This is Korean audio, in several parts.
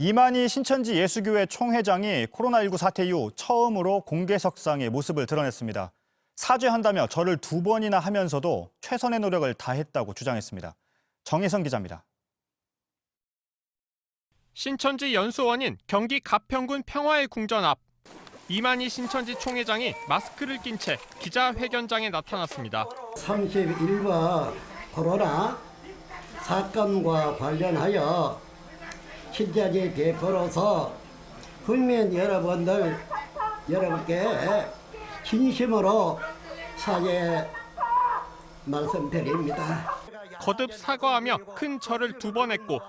이만희 신천지 예수교회 총회장이 코로나19 사태 이후 처음으로 공개석상의 모습을 드러냈습니다. 사죄한다며 절을 2번이나 하면서도 최선의 노력을 다했다고 주장했습니다. 정혜성 기자입니다. 신천지 연수원인 경기 가평군 평화의 궁전 앞. 이만희 신천지 총회장이 마스크를 낀 채 기자회견장에 나타났습니다. 31번 코로나 사건과 관련하여 신천지 대표로서 국민 여러분께 진심으로 사죄 말씀드립니다. 거듭 사과하며 큰 절을 2번 했고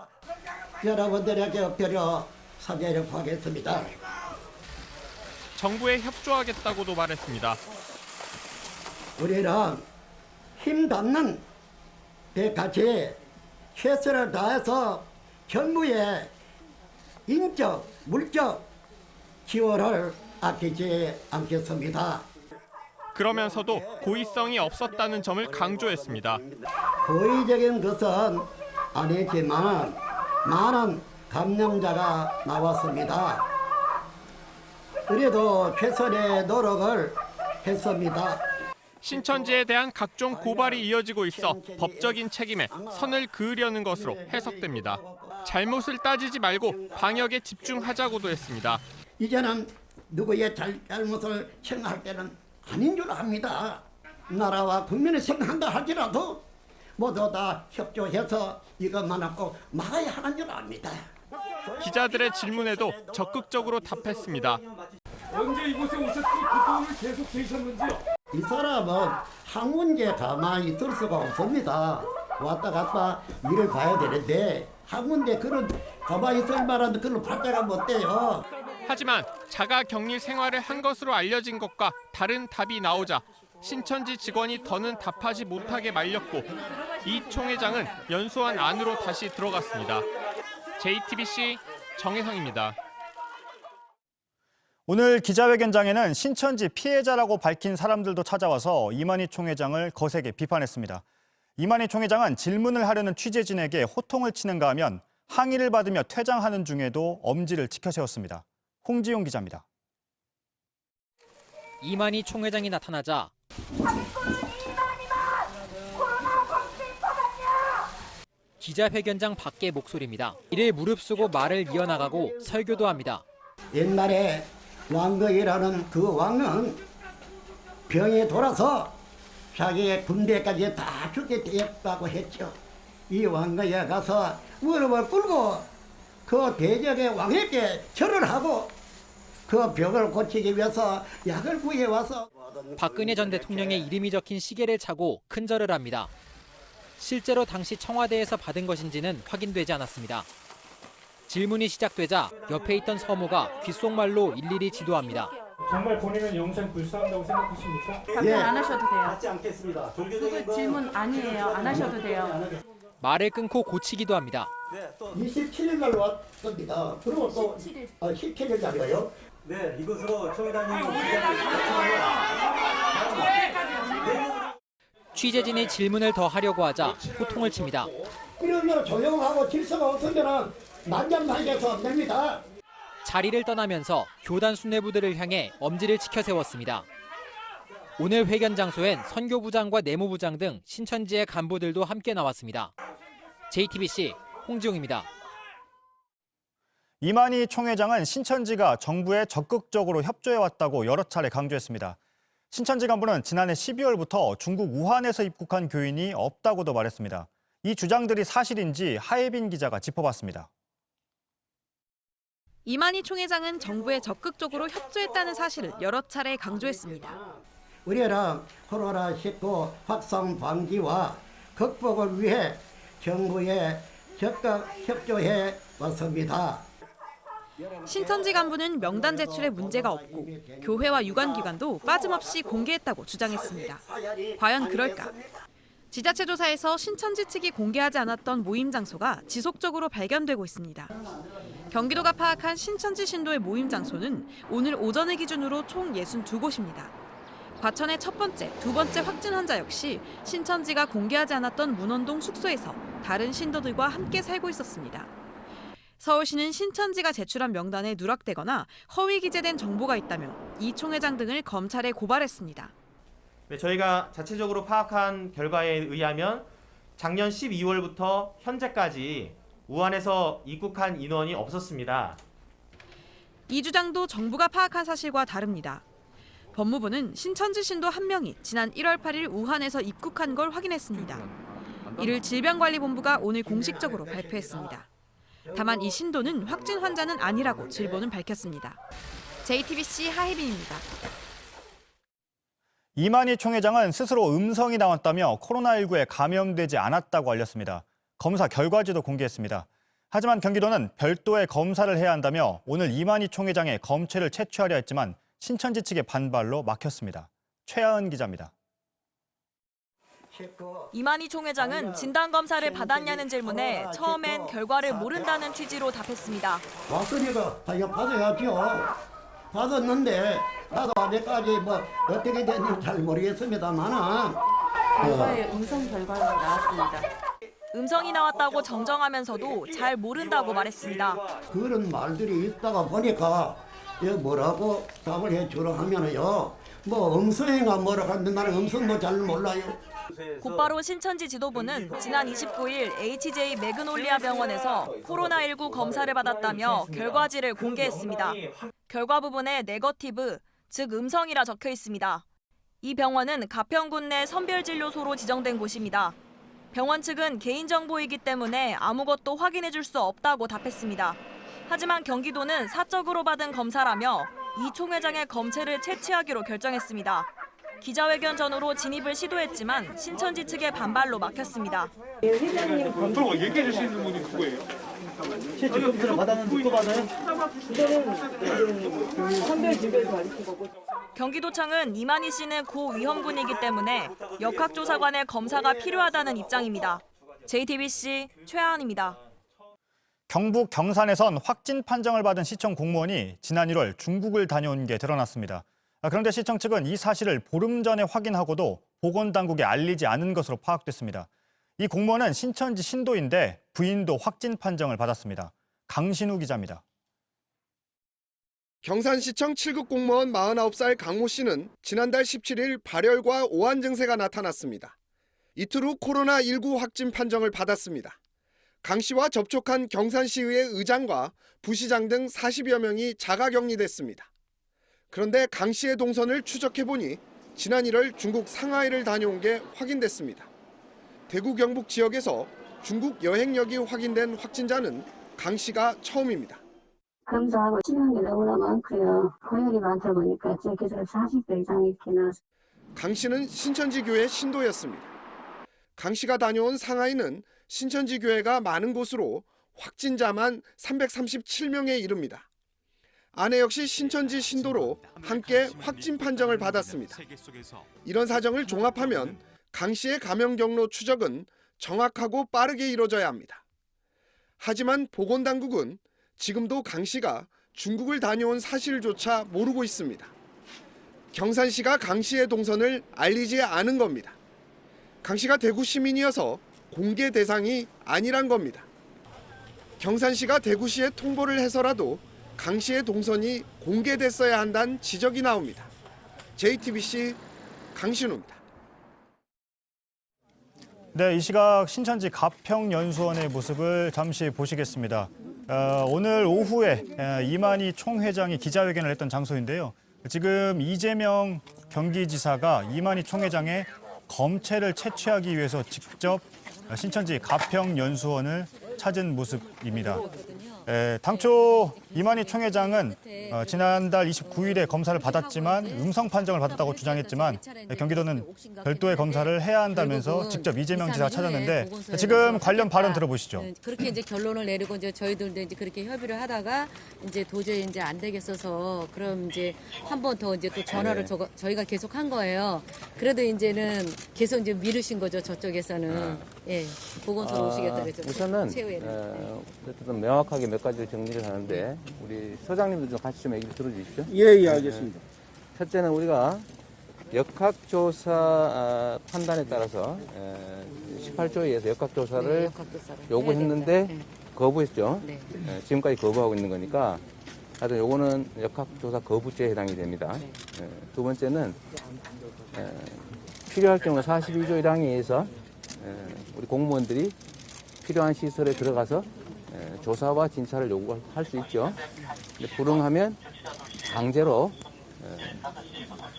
여러분들에게 엎드려 사죄를 구하겠습니다. 정부에 협조하겠다고도 말했습니다. 우리는 힘닿는 데까지 최선을 다해서 정부의 인적, 물적 지원을 아끼지 않겠습니다. 그러면서도 고의성이 없었다는 점을 강조했습니다. 고의적인 것은 아니지만 많은 감염자가 나왔습니다. 우리도 최선의 노력을 했습니다. 신천지에 대한 각종 고발이 이어지고 있어 법적인 책임에 선을 그으려는 것으로 해석됩니다. 잘못을 따지지 말고 방역에 집중하자고도 했습니다. 이제는 누구의 잘못을 생각할 때는 아닌 줄 압니다. 나라와 국민을 생각한다 할지라도 모두 다 협조해서 이것만 꼭 막아야 하는 줄 압니다. 기자들의 질문에도 적극적으로 답했습니다. 언제 이곳에 오셨고 그동안 계속 계셨는지요? 이 사람은 학문제 가만히 있을 수가 없습니다. 왔다 갔다 일을 봐야 되는데 학문제 그런 가만히 있을 만한 그런 발자가 못 돼요. 하지만 자가 격리 생활을 한 것으로 알려진 것과 다른 답이 나오자 신천지 직원이 더는 답하지 못하게 말렸고 이 총회장은 연수원 안으로 다시 들어갔습니다. JTBC 정혜성입니다. 오늘 기자회견장에는 신천지 피해자라고 밝힌 사람들도 찾아와서 이만희 총회장을 거세게 비판했습니다. 이만희 총회장은 질문을 하려는 취재진에게 호통을 치는가 하면 항의를 받으며 퇴장하는 중에도 엄지를 치켜세웠습니다. 홍지용 기자입니다. 이만희 총회장이 나타나자 기자회견장 밖의 목소리입니다. 이를 무릅쓰고 말을 이어나가고 설교도 합니다. 옛날에 왕거이라는 그 왕은 병이 돌아서 자기의 군대까지 다 죽게 되었다고 했죠. 이 왕거이에 가서 무릎을 꿇고 그 대적의 왕에게 절을 하고 그 병을 고치기 위해서 약을 구해와서 박근혜 전 대통령의 이름이 적힌 시계를 차고 큰절을 합니다. 실제로 당시 청와대에서 받은 것인지는 확인되지 않았습니다. 질문이 시작되자 옆에 있던 서무가 귓속말로 일일이 지도합니다. 정말 보내면 영생 불사한다고 생각하십니까? 답변 안 하셔도 돼요. 하지 않겠습니다. 그거 질문 아니에요. 안 하셔도 돼요. 말을 끊고 고치기도 합니다. 27일 날 왔습니다. 그리고 또 17일 날이요. 네, 이것으로 총회장님 취재진이 질문을 더 하려고 하자 호통을 칩니다. 이러면 조용하고 질서가 없으면 만장날개서 안 됩니다. 자리를 떠나면서 교단 수뇌부들을 향해 엄지를 치켜 세웠습니다. 오늘 회견 장소엔 선교부장과 내무부장 등 신천지의 간부들도 함께 나왔습니다. JTBC 홍지용입니다. 이만희 총회장은 신천지가 정부에 적극적으로 협조해왔다고 여러 차례 강조했습니다. 신천지 간부는 지난해 12월부터 중국 우한에서 입국한 교인이 없다고도 말했습니다. 이 주장들이 사실인지 하예빈 기자가 짚어봤습니다. 이만희 총회장은 정부에 적극적으로 협조했다는 사실을 여러 차례 강조했습니다. 우리는 코로나19 확산 방지와 극복을 위해 정부에 적극 협조해 왔습니다. 신천지 간부는 명단 제출에 문제가 없고 교회와 유관기관도 빠짐없이 공개했다고 주장했습니다. 과연 그럴까? 지자체 조사에서 신천지 측이 공개하지 않았던 모임 장소가 지속적으로 발견되고 있습니다. 경기도가 파악한 신천지 신도의 모임 장소는 오늘 오전을 기준으로 총 62곳입니다. 과천의 첫 번째, 두 번째 확진 환자 역시 신천지가 공개하지 않았던 문원동 숙소에서 다른 신도들과 함께 살고 있었습니다. 서울시는 신천지가 제출한 명단에 누락되거나 허위 기재된 정보가 있다면 이 총회장 등을 검찰에 고발했습니다. 네, 저희가 자체적으로 파악한 결과에 의하면 작년 12월부터 현재까지 우한에서 입국한 인원이 없었습니다. 이 주장도 정부가 파악한 사실과 다릅니다. 법무부는 신천지 신도 1명이 지난 1월 8일 우한에서 입국한 걸 확인했습니다. 이를 질병관리본부가 오늘 공식적으로 발표했습니다. 다만 이 신도는 확진 환자는 아니라고 질본은 밝혔습니다. JTBC 하혜빈입니다. 이만희 총회장은 스스로 음성이 나왔다며 코로나19에 감염되지 않았다고 알렸습니다. 검사 결과지도 공개했습니다. 하지만 경기도는 별도의 검사를 해야 한다며 오늘 이만희 총회장의 검체를 채취하려 했지만 신천지 측의 반발로 막혔습니다. 최하은 기자입니다. 이만희 총회장은 진단검사를 받았냐는 질문에 처음엔 결과를 모른다는 취지로 답했습니다. 왔으니까 당연히 받아야죠. 받았는데 나도 아직까지 뭐 어떻게 됐는지 잘 모르겠습니다만은 결과에 음성 결과가 나왔습니다. 음성이 나왔다고 정정하면서도 잘 모른다고 말했습니다. 그런 말들이 있다가 보니까 이거 뭐라고 답을 해주라 하면은요. 뭐 음성인가 뭐라고 하는데 나는 음성도 잘 몰라요. 곧바로 신천지 지도부는 지난 29일 HJ 매그놀리아 병원에서 코로나19 검사를 받았다며 결과지를 공개했습니다. 결과 부분에 네거티브, 즉 음성이라 적혀 있습니다. 이 병원은 가평군 내 선별진료소로 지정된 곳입니다. 병원 측은 개인정보이기 때문에 아무것도 확인해 줄 수 없다고 답했습니다. 하지만 경기도는 사적으로 받은 검사라며 이 총회장의 검체를 채취하기로 결정했습니다. 기자회견 전후로 진입을 시도했지만 신천지 측의 반발로 막혔습니다. 회장님 검토 얘기해 주실 분이 누구예요? 실제 검사를 받았는데 누가 받아요? 이거는 선별진료에서 받으신 거고. 경기도청은 이만희 씨는 고위험군이기 때문에 역학조사관의 검사가 필요하다는 입장입니다. JTBC 최하은입니다. 경북 경산에선 확진 판정을 받은 시청 공무원이 지난 1월 중국을 다녀온 게 드러났습니다. 그런데 시청 측은 이 사실을 보름 전에 확인하고도 보건당국에 알리지 않은 것으로 파악됐습니다. 이 공무원은 신천지 신도인데 부인도 확진 판정을 받았습니다. 강신우 기자입니다. 경산시청 7급 공무원 49살 강모 씨는 지난달 17일 발열과 오한 증세가 나타났습니다. 이틀 후 코로나19 확진 판정을 받았습니다. 강 씨와 접촉한 경산시의회 의장과 부시장 등 40여 명이 자가격리됐습니다. 그런데 강 씨의 동선을 추적해보니 지난 1월 중국 상하이를 다녀온 게 확인됐습니다. 대구 경북 지역에서 중국 여행력이 확인된 확진자는 강 씨가 처음입니다. 검사하고 치료한 게 너무나 많고요. 고열이 많다 보니까 제 계속 40배 이상 이렇게 나왔어요. 강 씨는 신천지 교회 신도였습니다. 강 씨가 다녀온 상하이는 신천지 교회가 많은 곳으로 확진자만 337명에 이릅니다. 아내 역시 신천지 신도로 함께 확진 판정을 받았습니다. 이런 사정을 종합하면 강 씨의 감염 경로 추적은 정확하고 빠르게 이루어져야 합니다. 하지만 보건당국은 지금도 강 씨가 중국을 다녀온 사실조차 모르고 있습니다. 경산시가 강 씨의 동선을 알리지 않은 겁니다. 강 씨가 대구 시민이어서 공개 대상이 아니란 겁니다. 경산시가 대구시에 통보를 해서라도 강 씨의 동선이 공개됐어야 한다는 지적이 나옵니다. JTBC 강신우입니다. 네, 이 시각 신천지 가평연수원의 모습을 잠시 보시겠습니다. 오늘 오후에 이만희 총회장이 기자회견을 했던 장소인데요. 지금 이재명 경기지사가 이만희 총회장의 검체를 채취하기 위해서 직접 신천지 가평연수원을 찾은 모습입니다. 당초 이만희 총회장은 지난달 29일에 검사를 받았지만 음성 판정을 받았다고 주장했지만 경기도는 별도의 검사를 해야 한다면서 직접 이재명 지사가 찾았는데 지금 관련 발언 들어보시죠. 그렇게 이제 결론을 내리고 이제 저희들도 이제 그렇게 협의를 하다가 이제 도저히 이제 안 되겠어서 그럼 이제 한 번 더 이제 또 전화를 저희가 계속 한 거예요. 그래도 이제는 계속 이제 미루신 거죠, 저쪽에서는. 예, 보건소로 오시겠다 그랬죠. 우선은 최후에는. 명확하게 몇 가지 정리를 하는데 우리 소장님도 좀 같이 좀 얘기를 들어주시죠. 예, 알겠습니다. 첫째는 우리가 역학조사 판단에 따라서 18조에 의해서 역학조사를 요구했는데 거부했죠. 네. 지금까지 거부하고 있는 거니까 하여튼 요거는 역학조사 거부죄에 해당이 됩니다. 두 번째는 필요할 경우 42조 1항에 의해서 우리 공무원들이 필요한 시설에 들어가서 조사와 진찰을 요구할 수 있죠. 근데 불응하면 강제로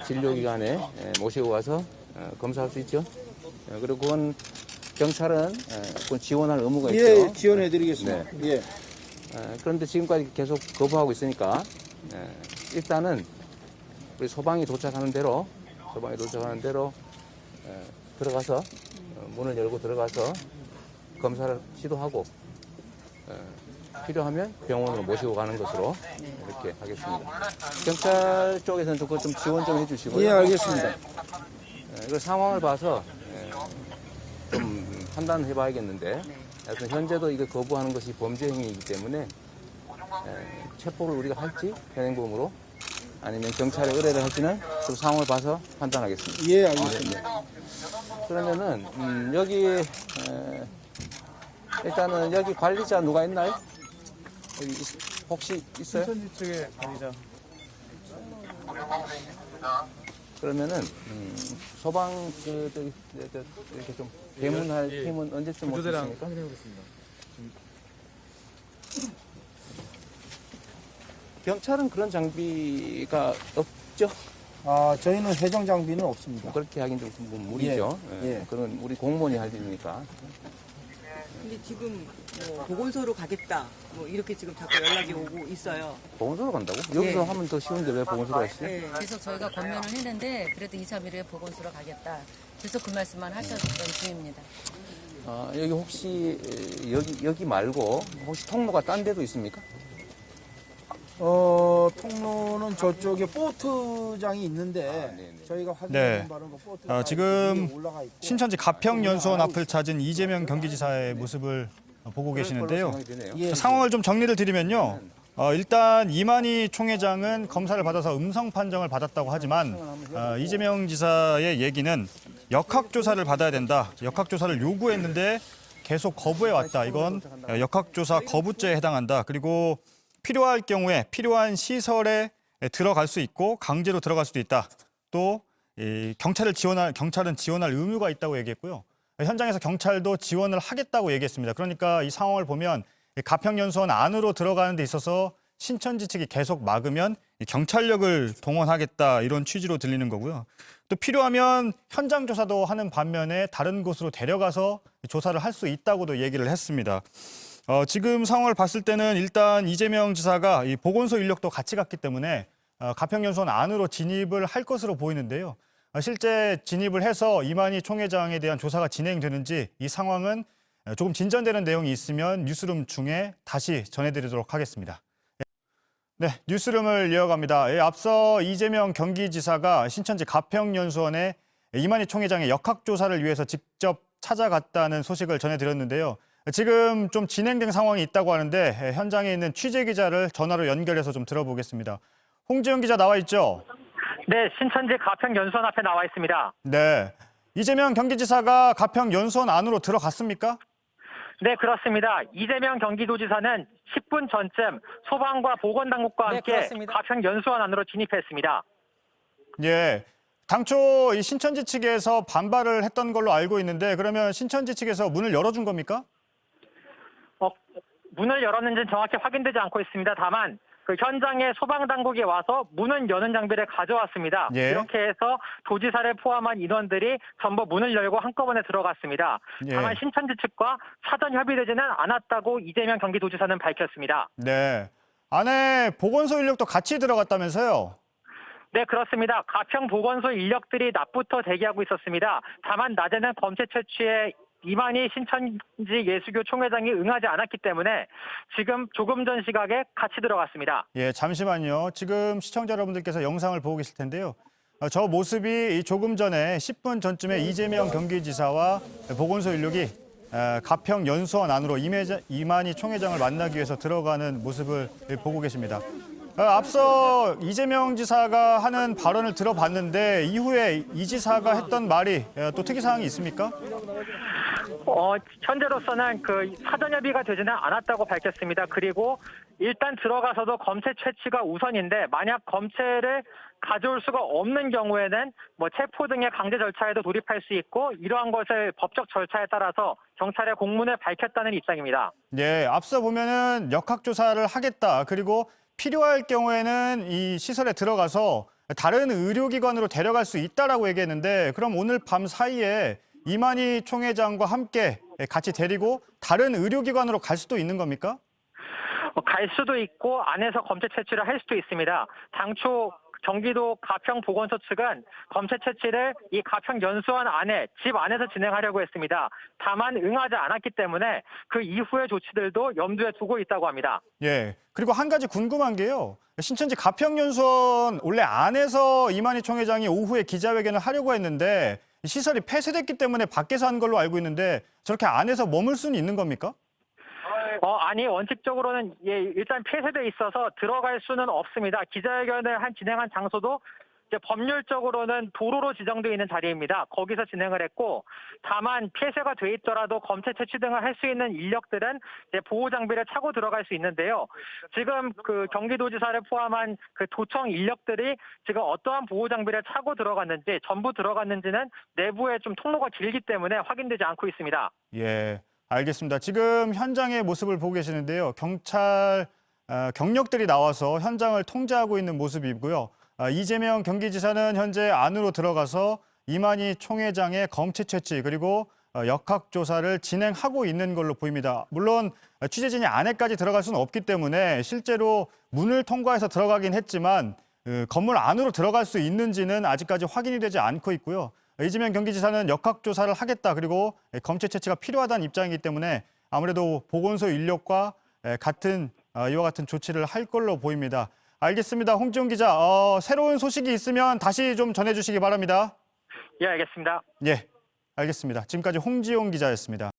진료기관에 모시고 가서 검사할 수 있죠. 그리고 그건 경찰은 그건 지원할 의무가 있죠. 예, 지원해드리겠습니다. 네. 예. 그런데 지금까지 계속 거부하고 있으니까 일단은 우리 소방이 도착하는 대로 들어가서 문을 열고 들어가서 검사를 시도하고 필요하면 병원으로 모시고 가는 것으로 이렇게 하겠습니다. 경찰 쪽에서는 좀 지원 좀 해주시고요. 예, 알겠습니다. 그 상황을 봐서 좀 판단해 봐야겠는데 하여튼 현재도 이거 거부하는 것이 범죄 행위이기 때문에 체포를 우리가 할지 현행범으로 아니면 경찰에 의뢰를 할지는 좀 상황을 봐서 판단하겠습니다. 예, 알겠습니다. 그러면은 여기 일단은 여기 관리자 누가 있나요? 여기 혹시 있어요? 신천지 측의 관리자. 그러면은 소방 이렇게 좀 배문할 팀은 언제쯤 오겠습니까? 경찰은 그런 장비가 없죠? 저희는 해정 장비는 없습니다. 그렇게 하긴 좀 무리죠. 예. 그건 우리 공무원이 할 일이니까. 근데 지금 뭐 보건소로 가겠다 뭐 이렇게 지금 자꾸 연락이 오고 있어요. 보건소로 간다고? 여기서 하면 더 쉬운데 왜 보건소로 가시죠? 계속 저희가 권면을 했는데 그래도 2, 3일에 보건소로 가겠다. 계속 그 말씀만 하셨던 중입니다. 여기 혹시 여기 말고 혹시 통로가 딴 데도 있습니까? 통로는 저쪽에 보트장이 있는데 저희가 확인한 바는 보트장 지금 올라가 있고 신천지 가평연수원 앞을 찾은 이재명 경기지사의 모습을 보고 계시는데요. 상황을 좀 정리를 드리면요. 일단 이만희 총회장은 검사를 받아서 음성 판정을 받았다고 하지만 이재명 지사의 얘기는 역학조사를 받아야 된다. 역학조사를 요구했는데 계속 거부해왔다. 이건 역학조사 거부죄에 해당한다. 그리고 필요할 경우에 필요한 시설에 들어갈 수 있고 강제로 들어갈 수도 있다. 또 경찰은 지원할 의무가 있다고 얘기했고요. 현장에서 경찰도 지원을 하겠다고 얘기했습니다. 그러니까 이 상황을 보면 가평연수원 안으로 들어가는 데 있어서 신천지 측이 계속 막으면 경찰력을 동원하겠다 이런 취지로 들리는 거고요. 또 필요하면 현장 조사도 하는 반면에 다른 곳으로 데려가서 조사를 할 수 있다고도 얘기를 했습니다. 지금 상황을 봤을 때는 일단 이재명 지사가 이 보건소 인력도 같이 갔기 때문에 가평연수원 안으로 진입을 할 것으로 보이는데요. 실제 진입을 해서 이만희 총회장에 대한 조사가 진행되는지 이 상황은 조금 진전되는 내용이 있으면 뉴스룸 중에 다시 전해드리도록 하겠습니다. 네, 뉴스룸을 이어갑니다. 앞서 이재명 경기지사가 신천지 가평연수원에 이만희 총회장의 역학조사를 위해서 직접 찾아갔다는 소식을 전해드렸는데요. 지금 좀 진행된 상황이 있다고 하는데 현장에 있는 취재기자를 전화로 연결해서 좀 들어보겠습니다. 홍지영 기자 나와 있죠? 네, 신천지 가평연수원 앞에 나와 있습니다. 네, 이재명 경기지사가 가평연수원 안으로 들어갔습니까? 네, 그렇습니다. 이재명 경기도지사는 10분 전쯤 소방과 보건당국과 함께 가평연수원 안으로 진입했습니다. 예, 당초 이 신천지 측에서 반발을 했던 걸로 알고 있는데 그러면 신천지 측에서 문을 열어준 겁니까? 문을 열었는지는 정확히 확인되지 않고 있습니다. 다만 그 현장에 소방당국이 와서 문을 여는 장비를 가져왔습니다. 예. 이렇게 해서 도지사를 포함한 인원들이 전부 문을 열고 한꺼번에 들어갔습니다. 예. 다만 신천지 측과 사전 협의되지는 않았다고 이재명 경기도지사는 밝혔습니다. 네, 안에 보건소 인력도 같이 들어갔다면서요? 네, 그렇습니다. 가평 보건소 인력들이 낮부터 대기하고 있었습니다. 다만 낮에는 검체 채취에 이만희 신천지 예수교 총회장이 응하지 않았기 때문에 지금 조금 전 시각에 같이 들어갔습니다. 예, 잠시만요. 지금 시청자 여러분들께서 영상을 보고 계실 텐데요. 저 모습이 조금 전에 10분 전쯤에 이재명 경기지사와 보건소 인력이 가평 연수원 안으로 이만희 총회장을 만나기 위해서 들어가는 모습을 보고 계십니다. 앞서 이재명 지사가 하는 발언을 들어봤는데 이후에 이 지사가 했던 말이 또 특이사항이 있습니까? 현재로서는 그 사전 협의가 되지는 않았다고 밝혔습니다. 그리고 일단 들어가서도 검체 채취가 우선인데 만약 검체를 가져올 수가 없는 경우에는 뭐 체포 등의 강제 절차에도 돌입할 수 있고 이러한 것을 법적 절차에 따라서 경찰에 공문을 밝혔다는 입장입니다. 예, 앞서 보면은 역학조사를 하겠다. 그리고 필요할 경우에는 이 시설에 들어가서 다른 의료기관으로 데려갈 수 있다라고 얘기했는데 그럼 오늘 밤 사이에 이만희 총회장과 함께 같이 데리고 다른 의료기관으로 갈 수도 있는 겁니까? 갈 수도 있고 안에서 검체 채취를 할 수도 있습니다. 당초 경기도 가평보건소 측은 검체 채취를 이 가평 연수원 안에 집 안에서 진행하려고 했습니다. 다만 응하지 않았기 때문에 그 이후의 조치들도 염두에 두고 있다고 합니다. 예. 그리고 한 가지 궁금한 게요. 신천지 가평연수원 원래 안에서 이만희 총회장이 오후에 기자회견을 하려고 했는데 시설이 폐쇄됐기 때문에 밖에서 한 걸로 알고 있는데 저렇게 안에서 머물 수는 있는 겁니까? 아니 원칙적으로는 일단 폐쇄돼 있어서 들어갈 수는 없습니다. 기자회견을 진행한 장소도 이제 법률적으로는 도로로 지정되어 있는 자리입니다. 거기서 진행을 했고 다만 폐쇄가 돼 있더라도 검체 채취 등을 할 수 있는 인력들은 이제 보호 장비를 차고 들어갈 수 있는데요. 지금 그 경기도지사를 포함한 그 도청 인력들이 지금 어떠한 보호 장비를 차고 들어갔는지 전부 들어갔는지는 내부에 좀 통로가 길기 때문에 확인되지 않고 있습니다. 예. 알겠습니다. 지금 현장의 모습을 보고 계시는데요. 경찰 경력들이 나와서 현장을 통제하고 있는 모습이고요. 이재명 경기지사는 현재 안으로 들어가서 이만희 총회장의 검체 채취 그리고 역학조사를 진행하고 있는 걸로 보입니다. 물론 취재진이 안에까지 들어갈 수는 없기 때문에 실제로 문을 통과해서 들어가긴 했지만 건물 안으로 들어갈 수 있는지는 아직까지 확인이 되지 않고 있고요. 이재명 경기지사는 역학조사를 하겠다 그리고 검체 채취가 필요하다는 입장이기 때문에 아무래도 보건소 인력과 이와 같은 조치를 할 걸로 보입니다. 알겠습니다. 홍지용 기자, 새로운 소식이 있으면 다시 좀 전해주시기 바랍니다. 예, 알겠습니다. 예, 알겠습니다. 지금까지 홍지용 기자였습니다.